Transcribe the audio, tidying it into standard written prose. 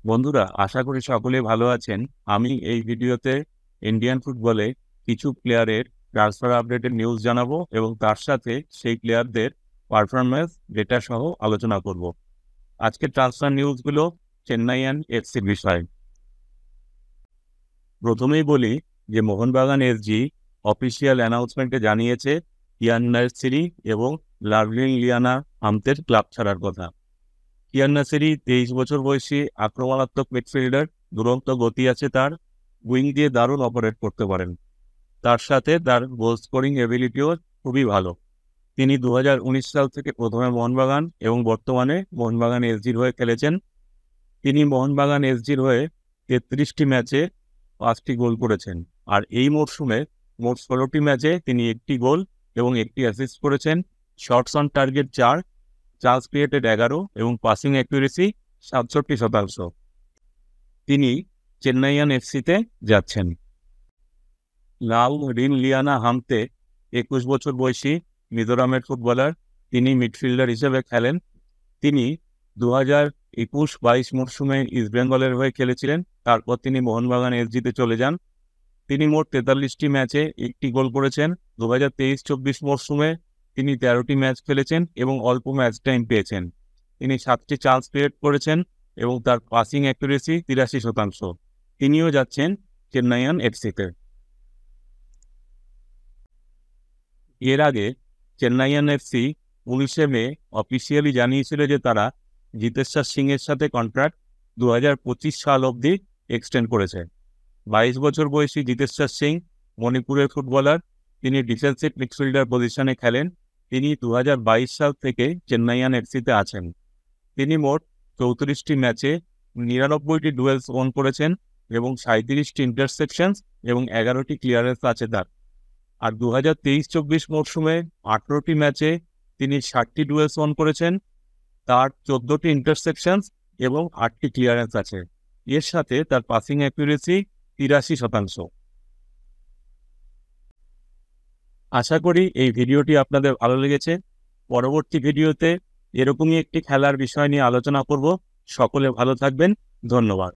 বন্ধুরা, আশা করি সকলেই ভালো আছেন। আমি এই ভিডিওতে ইন্ডিয়ান ফুটবলে কিছু প্লেয়ারের ট্রান্সফার আপডেটের নিউজ জানাবো এবং তার সাথে সেই প্লেয়ারদের পারফরম্যান্স ডেটা সহ আলোচনা করব। আজকের ট্রান্সফার নিউজগুলো চেন্নাইয়ান এফসির বিষয়। প্রথমেই বলি যে মোহনবাগান এসজি অফিসিয়াল অ্যানাউন্সমেন্টে জানিয়েছে ইয়ান নার্সিরি এবং লাভলিন লিয়ানা হামতের ক্লাব ছাড়ার কথা। কিয়ান নাসেরি 23 বছর বয়সী আক্রমণাত্মক মিডফিল্ডার। দুরন্ত গতি আছে তার, উইং দিয়ে দারুণ অপারেট করতে পারেন। তার সাথে তার গোল স্কোরিং এবিলিটিও খুবই ভালো। তিনি 2019 সাল থেকে প্রথমে মোহনবাগান এবং বর্তমানে মোহনবাগান এসজির হয়ে খেলেছেন। তিনি মোহনবাগান এসজির হয়ে 33টি ম্যাচে 5টি গোল করেছেন। আর এই মরশুমে মোট 16টি ম্যাচে তিনি 1টি গোল এবং 1টি অ্যাসিস্ট করেছেন। Shots on target 4, chance created 11 এবং পাসিং অ্যাকুরেসি 67%। তিনি চেন্নাইয়ান এফসিতে যাচ্ছেন। লাভলিন লিয়ানা হামতে 21 বছর বয়সী মিজোরামের ফুটবলার। তিনি মিডফিল্ডার হিসেবে খেলেন। তিনি 2021-22 মরশুমে ইস্টবেঙ্গলের হয়ে খেলেছিলেন। তারপর তিনি মোহনবাগান এসজিতে চলে যান। তিনি মোট 43টি ম্যাচে 1টি গোল করেছেন। 2023-24 মরশুমে তিনি 13টি ম্যাচ খেলেছেন এবং অল্প ম্যাচ টাইম পেয়েছেন। তিনি 7টি চান্স ক্রিয়েট করেছেন এবং তার পাসিং অ্যাকুরেসি 83%। তিনিও যাচ্ছেন চেন্নাইয়ান এফসিতে। এর আগে চেন্নাইয়ান এফসি 19শে মে অফিসিয়ালি জানিয়েছিল যে তারা জিতেশ্বর সিং এর সাথে কন্ট্রাক্ট 2025 সাল অবধি এক্সটেন্ড করেছে। 22 বছর বয়সী জিতেশ্বর সিং মণিপুরের ফুটবলার। তিনি ডিফেন্সিভ মিডফিল্ডার পজিশনে খেলেন। তিনি 2022 সাল থেকে চেন্নাইয়ান এফসিতে আছেন। তিনি মোট 34টি ম্যাচে 99টি ডুয়েলস ওন করেছেন এবং 37টি ইন্টারসেপশন এবং 11টি ক্লিয়ারেন্স আছে তার। আর 2023-24 মরশুমে 18টি ম্যাচে তিনি 60টি ডুয়েলস ওন করেছেন। তার 14টি ইন্টারসেপশন এবং 8টি ক্লিয়ারেন্স আছে। এর সাথে তার পাসিং অ্যাকুরেসি 83%। আশা করি এই ভিডিওটি আপনাদের ভালো লেগেছে। পরবর্তী ভিডিওতে এরকমই একটি খেলার বিষয় নিয়ে আলোচনা করব। সকলে ভালো থাকবেন। ধন্যবাদ।